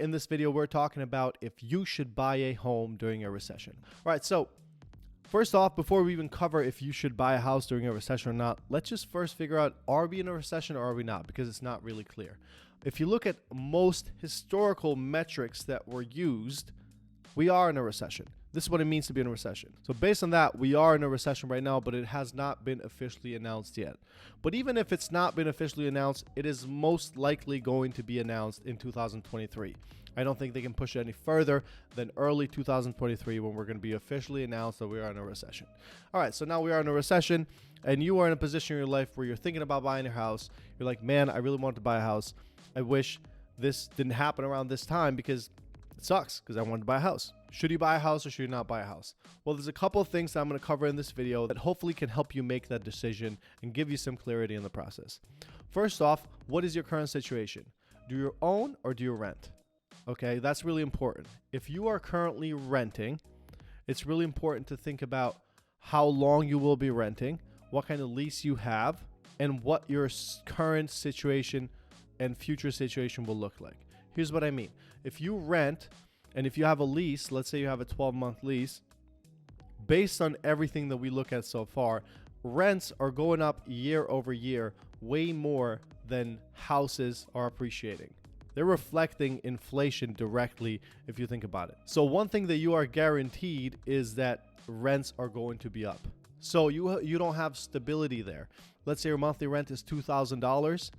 In this video, we're talking about if you should buy a home during a recession. All right, so first off, before we even cover if you should buy a house during a recession or not, let's just first figure out, are we in a recession or are we not? Because it's not really clear. If you look at most historical metrics that were used, we are in a recession. This is what it means to be in a recession. So based on that, we are in a recession right now, but it has not been officially announced yet. But even if it's not been officially announced, it is most likely going to be announced in 2023. I don't think they can push it any further than early 2023 when we're going to be officially announced that we are in a recession. All right, so now we are in a recession and you are in a position in your life where you're thinking about buying a house. You're like, man, I really want to buy a house. I wish this didn't happen around this time because it sucks because I wanted to buy a house. Should you buy a house or should you not buy a house? Well, there's a couple of things that I'm going to cover in this video that hopefully can help you make that decision and give you some clarity in the process. First off, what is your current situation? Do you own or do you rent? Okay, that's really important. If you are currently renting, it's really important to think about how long you will be renting, what kind of lease you have, and what your current situation and future situation will look like. Here's what I mean. If you rent and if you have a lease, let's say you have a 12-month lease, based on everything that we look at so far, rents are going up year over year way more than houses are appreciating. They're reflecting inflation directly if you think about it. So one thing that you are guaranteed is that rents are going to be up. So you don't have stability there. Let's say your monthly rent is $2,000.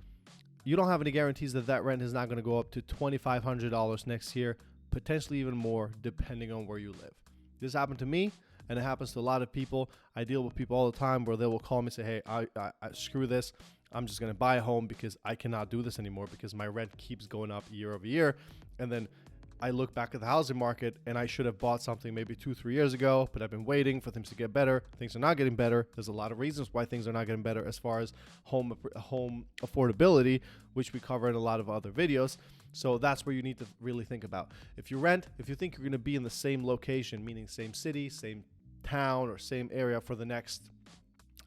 You don't have any guarantees that that rent is not going to go up to $2,500 next year, potentially even more depending on where you live. This happened to me and it happens to a lot of people. I deal with people all the time where they will call me and say, hey, I screw this. I'm just going to buy a home because I cannot do this anymore because my rent keeps going up year over year. And then I look back at the housing market and I should have bought something maybe 2-3 years ago, but I've been waiting for things to get better. Things are not getting better. There's a lot of reasons why things are not getting better as far as home affordability, which we cover in a lot of other videos. So that's where you need to really think about. If you rent, if you think you're going to be in the same location, meaning same city, same town, or same area for the next,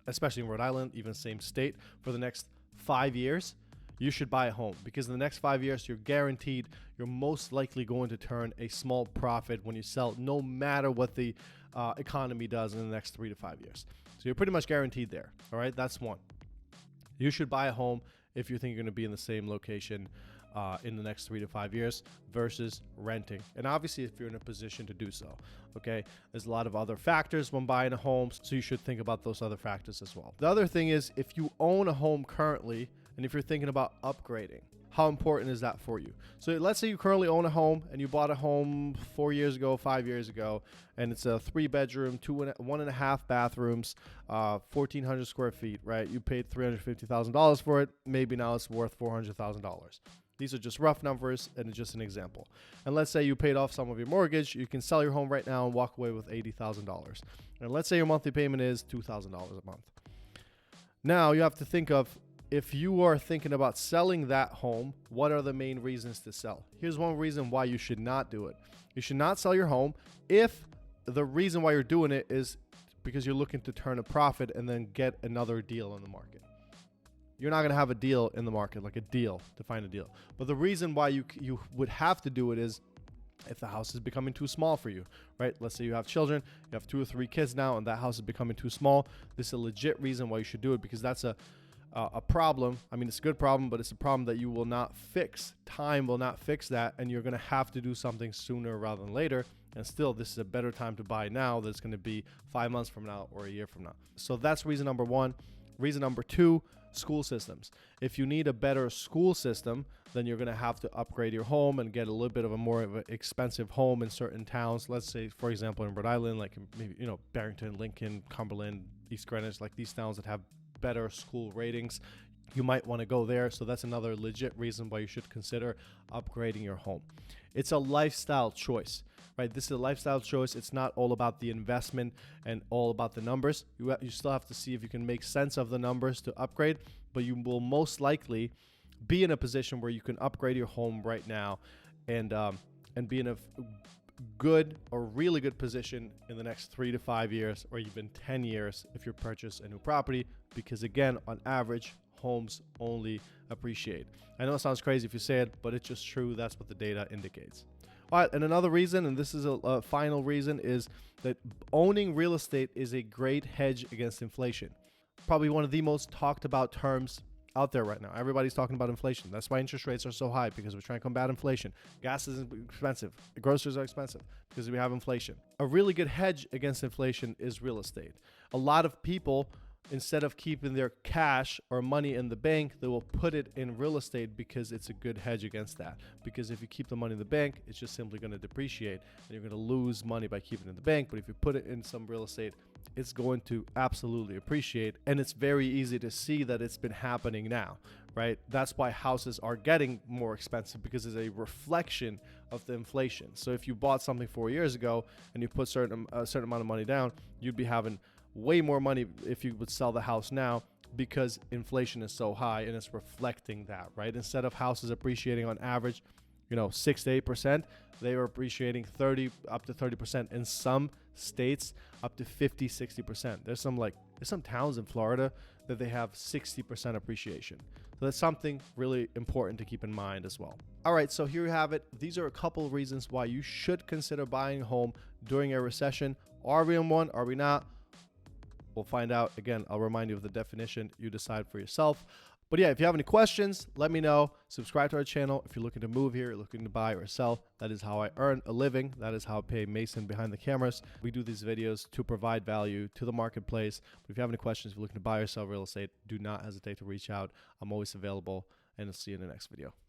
especially in Rhode Island, even same state, for the next 5 years, you should buy a home because in the next 5 years, you're guaranteed you're most likely going to turn a small profit when you sell, no matter what the economy does in the next 3 to 5 years. So you're pretty much guaranteed there. All right, that's one. You should buy a home if you think you're going to be in the same location in the next 3 to 5 years versus renting. And obviously, if you're in a position to do so, okay, there's a lot of other factors when buying a home, so you should think about those other factors as well. The other thing is if you own a home currently, and if you're thinking about upgrading, how important is that for you? So let's say you currently own a home and you bought a home 4 years ago, 5 years ago, and it's a 3-bedroom, 1.5 bathrooms, 1,400 square feet, right? You paid $350,000 for it. Maybe now it's worth $400,000. These are just rough numbers and it's just an example. And let's say you paid off some of your mortgage. You can sell your home right now and walk away with $80,000. And let's say your monthly payment is $2,000 a month. Now you have to think of, if you are thinking about selling that home, what are the main reasons to sell? Here's one reason why you should not do it. You should not sell your home if the reason why you're doing it is because you're looking to turn a profit and then get another deal in the market. You're not going to have a deal in the market, like a deal, to find a deal. But the reason why you would have to do it is if the house is becoming too small for you, right? Let's say you have children, you have 2 or 3 kids now, and that house is becoming too small. This is a legit reason why you should do it because that's a problem. I mean, it's a good problem, but it's a problem that you will not fix. Time will not fix that, and you're going to have to do something sooner rather than later. And still, this is a better time to buy now than it's going to be 5 months from now or a year from now. So that's reason number one. Reason number two, school systems. If you need a better school system, then you're going to have to upgrade your home and get a little bit of a more of an expensive home in certain towns. Let's say, for example, in Rhode Island, like maybe, Barrington, Lincoln, Cumberland, East Greenwich, like these towns that have better school ratings, you might want to go there. So that's another legit reason why you should consider upgrading your home. It's a lifestyle choice, right? This is a lifestyle choice. It's not all about the investment and all about the numbers. You still have to see if you can make sense of the numbers to upgrade, but you will most likely be in a position where you can upgrade your home right now and be in a good or really good position in the next 3 to 5 years or even 10 years if you purchase a new property, because again, on average, homes only appreciate. I know it sounds crazy if you say it, but it's just true. That's what the data indicates. All right, and another reason, and this is a final reason, is that owning real estate is a great hedge against inflation. Probably one of the most talked about terms out there right now. Everybody's talking about inflation. That's why interest rates are so high, because we're trying to combat inflation. Gas is expensive. Groceries are expensive because we have inflation. A really good hedge against inflation is real estate. A lot of people, instead of keeping their cash or money in the bank, they will put it in real estate because it's a good hedge against that. Because if you keep the money in the bank, it's just simply going to depreciate and you're going to lose money by keeping it in the bank. But if you put it in some real estate, it's going to absolutely appreciate. And it's very easy to see that it's been happening now, right? That's why houses are getting more expensive, because it's a reflection of the inflation. So if you bought something 4 years ago and you put a certain amount of money down, you'd be having way more money if you would sell the house now, because inflation is so high and it's reflecting that, right? Instead of houses appreciating on average, 6 to 8%, they are appreciating up to 30%. In some states, up to 50, 60%. There's some towns in Florida that they have 60% appreciation. So that's something really important to keep in mind as well. All right, so here you have it. These are a couple of reasons why you should consider buying a home during a recession. Are we in one? Are we not? We'll find out. Again, I'll remind you of the definition. You decide for yourself. But yeah, if you have any questions, let me know. Subscribe to our channel. If you're looking to move here, looking to buy or sell, that is how I earn a living. That is how I pay Mason behind the cameras. We do these videos to provide value to the marketplace. But if you have any questions, if you're looking to buy or sell real estate, do not hesitate to reach out. I'm always available, and I'll see you in the next video.